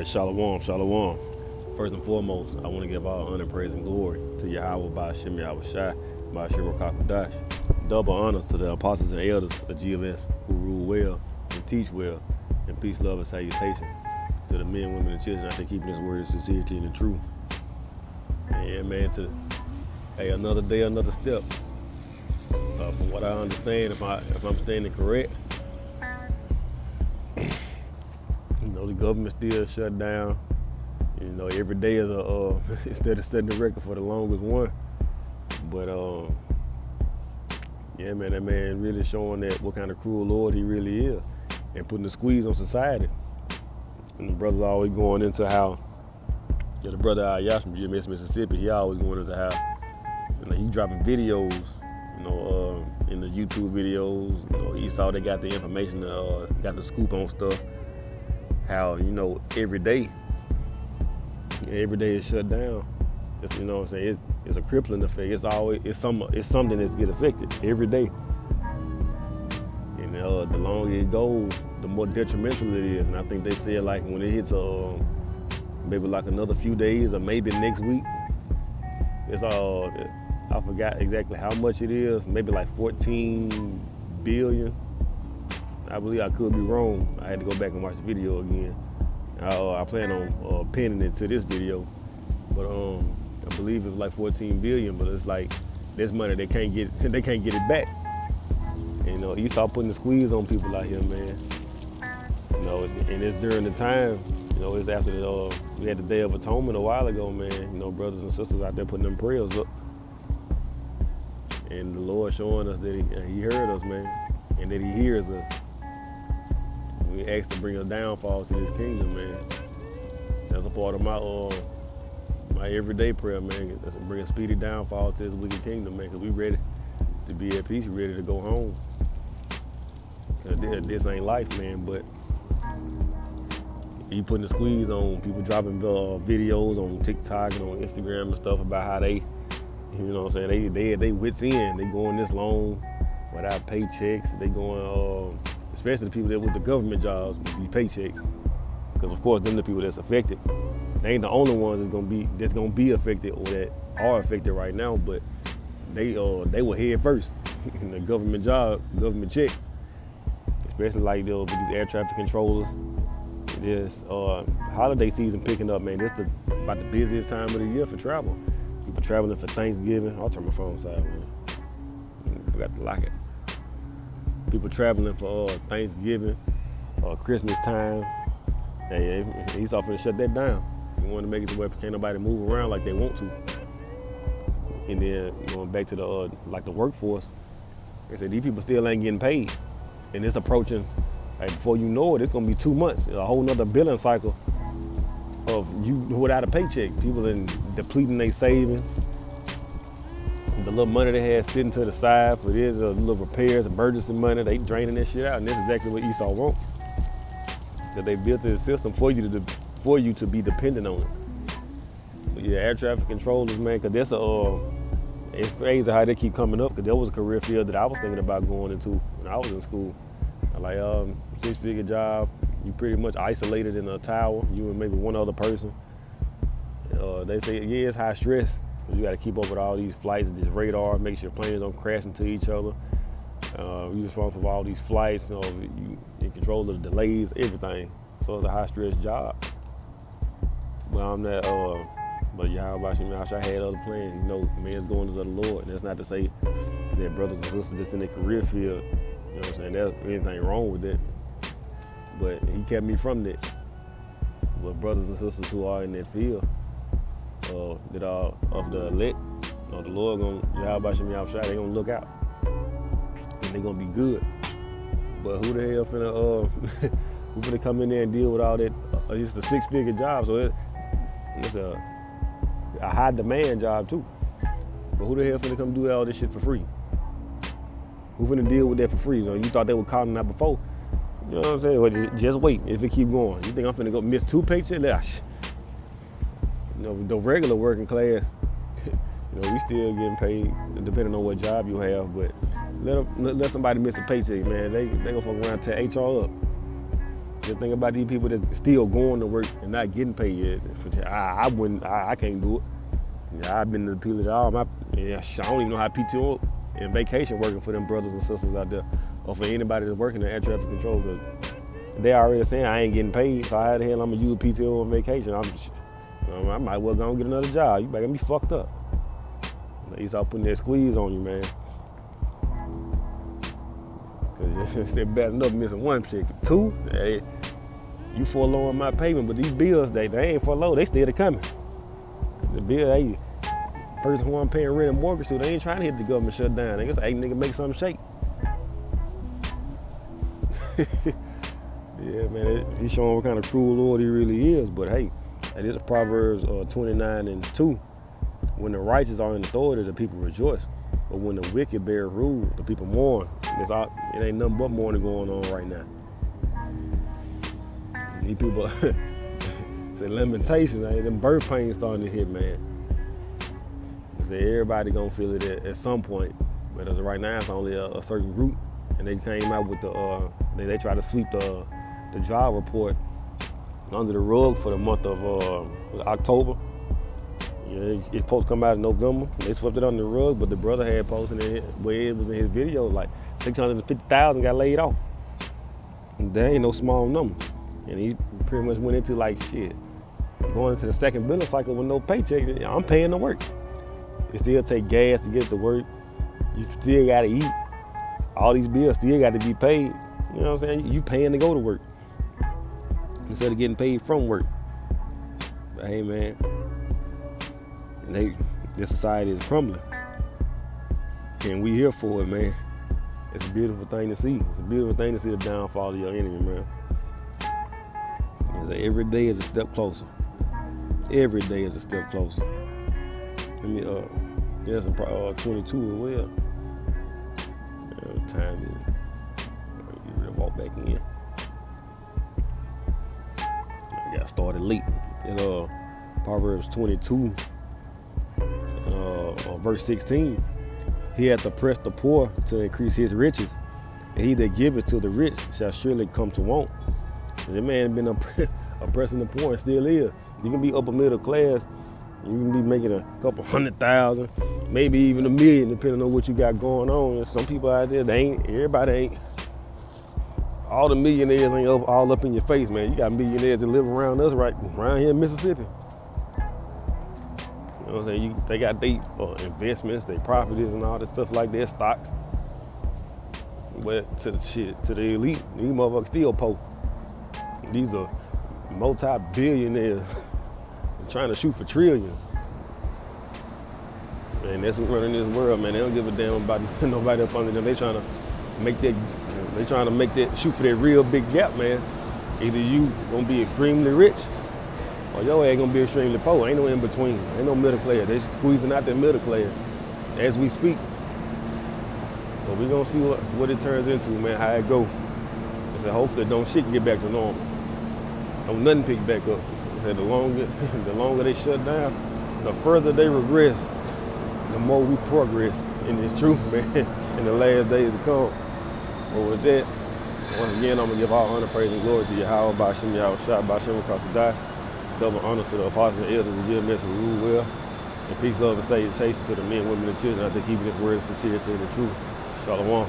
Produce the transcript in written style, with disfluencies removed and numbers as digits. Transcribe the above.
right, shalom, shalom. First and foremost, I want to give all honor, praise, and glory to Yahweh Ba'Shem Yahushai, Ba'Shem Rakakadash. Double honors to the apostles and elders of GMS who rule well and teach well, and peace, love, and salutation to the men, women, and children out there keeping this word in sincerity and in truth. And yeah, man, another day, another step. From what I understand, if I'm standing correct, the government still shut down. Every day is instead of setting the record for the longest one. But yeah, man, that man really showing that what kind of cruel Lord he really is, and putting the squeeze on society. And the brother's always going into how, the brother Ayash from GMS Mississippi, he always going into how, he dropping videos, in the YouTube videos. He saw they got the information, got the scoop on stuff. How, every day is shut down. It's, it's a crippling effect. It's something that's get affected every day. And the longer it goes, the more detrimental it is. And I think they said like when it hits maybe like another few days or maybe next week, it's I forgot exactly how much it is, maybe like 14 billion. I believe I could be wrong. I had to go back and watch the video again. I plan on pinning it to this video, but I believe it's like 14 billion. But it's like this money they can't get it back. And, you start putting the squeeze on people out here, man. And it's during the time. It's after we had the Day of Atonement a while ago, man. Brothers and sisters out there putting them prayers up, and the Lord showing us that He heard us, man, and that He hears us. We asked to bring a downfall to this kingdom, man. That's a part of my everyday prayer, man. That's to bring a speedy downfall to this wicked kingdom, man. Because we ready to be at peace, we ready to go home. Cause this ain't life, man. But you putting the squeeze on people dropping videos on TikTok and on Instagram and stuff about how they, they wits end. They going this long without paychecks. They going. Especially the people that with the government jobs, these paychecks, because of course them the people that's affected. They ain't the only ones that's gonna be affected or that are affected right now, but they were head first in the government job, government check. Especially like with these air traffic controllers. This holiday season picking up, man. This about the busiest time of the year for travel. People traveling for Thanksgiving. I'll turn my phone side, man. I forgot to lock it. People traveling for Thanksgiving, Christmas time. He's off to shut that down. He wanted to make it to where can't nobody move around like they want to. And then going back to the workforce, they said these people still ain't getting paid, and it's approaching. Like before you know it, it's gonna be 2 months, a whole nother billing cycle of you without a paycheck. People in depleting their savings. The little money they had sitting to the side for this, little repairs, emergency money, they draining that shit out, and that's exactly what Esau wants. That they built this system for you to be dependent on it. But yeah, air traffic controllers, man, because that's it's crazy how they keep coming up. Because there was a career field that I was thinking about going into when I was in school. Like 6-figure job, you pretty much isolated in a tower, you and maybe one other person. They say yeah, it's high stress. You got to keep up with all these flights and this radar, make sure planes don't crash into each other. You're responsible for all these flights, you in control of the delays, everything. So it's a high stress job. But I'm not, but Yahweh I had other plans. Man's going to the Lord. And that's not to say that brothers and sisters just in their career field, what I'm saying, there's anything wrong with that. But He kept me from that. But brothers and sisters who are in that field, that are of the elect, the Lord Yahweh they gonna look out, and they gonna be good. But who the hell who finna come in there and deal with all that? It's a 6-figure job, so it's a high demand job too. But who the hell finna come do all this shit for free? Who finna deal with that for free? You thought they were calling that before? You know what I'm saying? Well, just wait if it keep going. You think I'm finna go miss 2 paychecks? The regular working class, we still getting paid depending on what job you have. But let somebody miss a paycheck, man. They gonna fuck around and tear HR up. Just think about these people that's still going to work and not getting paid yet. I can't do it. Yeah, I've been to the people that I don't even know how PTO and vacation working for them brothers and sisters out there, or for anybody that's working in air traffic control. Because they already saying I ain't getting paid, so how the hell I'm gonna use PTO on vacation? I might well go and get another job. You better get me fucked up. They start putting that squeeze on you, man. Cause they're bad enough missing one check. Two, you forlorn my payment, but these bills, they ain't for low, they still coming. The bill, person who I'm paying rent and mortgage to, they ain't trying to hit the government shutdown. They just say, hey, nigga, make something shake. Yeah, man, he's showing what kind of cruel Lord he really is. But hey, it is Proverbs 29:2. When the righteous are in authority, the people rejoice. But when the wicked bear rule, the people mourn. It ain't nothing but mourning going on right now. These people, it's a lamentation. Them birth pains starting to hit, man. Everybody gonna feel it at some point. But as of right now, it's only a certain group. And they came out with they try to sweep the job report under the rug for the month of October. Yeah, it's supposed to come out in November. They swept it under the rug, but the brother had posted it where it was in his video, like 650,000 got laid off. And that ain't no small number. And he pretty much went into like shit. Going into the second billing cycle with no paycheck, I'm paying to work. You still take gas to get to work. You still gotta eat. All these bills still gotta be paid. You know what I'm saying? You paying to go to work instead of getting paid from work. But hey, man, this society is crumbling. And we here for it, man. It's a beautiful thing to see. It's a beautiful thing to see the downfall of your enemy, man. Every day is a step closer. Every day is a step closer. Let me, there's some 22 as well. Time is, you really walk back in. I got started late. In Proverbs 22, verse 16, he hath oppressed the poor to increase his riches, and he that giveth to the rich shall surely come to want. And that man been oppressing the poor and still is. You can be upper middle class, you can be making a couple 100,000, maybe even $1 million, depending on what you got going on. And some people out there, everybody ain't. All the millionaires ain't all up in your face, man. You got millionaires that live around us right around here in Mississippi. You know what I'm saying? They got their investments, their properties and all that stuff like that, stocks. But to the elite, these motherfuckers still poor. These are multi-billionaires trying to shoot for trillions. And that's what's running this world, man. They don't give a damn about nobody up under them. They trying to make that, shoot for that real big gap, man. Either you gonna be extremely rich or your ass gonna be extremely poor. Ain't no in between. Ain't no middle class. They squeezing out that middle class as we speak. But we gonna see what it turns into, man, how it go. I said, hopefully don't shit get back to normal. Don't nothing pick back up. I said, the longer they shut down, the further they regress, the more we progress in this truth, man, in the last days to come. But with that, once again, I'm going to give all honor, praise, and glory to Yahweh, Ba'ashem, Yahushua, Ba'ashem, across the die. Double honor to the apostles and elders and give message who rule well. And peace, love, and salutations to the men, women, and children out there keeping this word sincere, saying the truth. Shalom.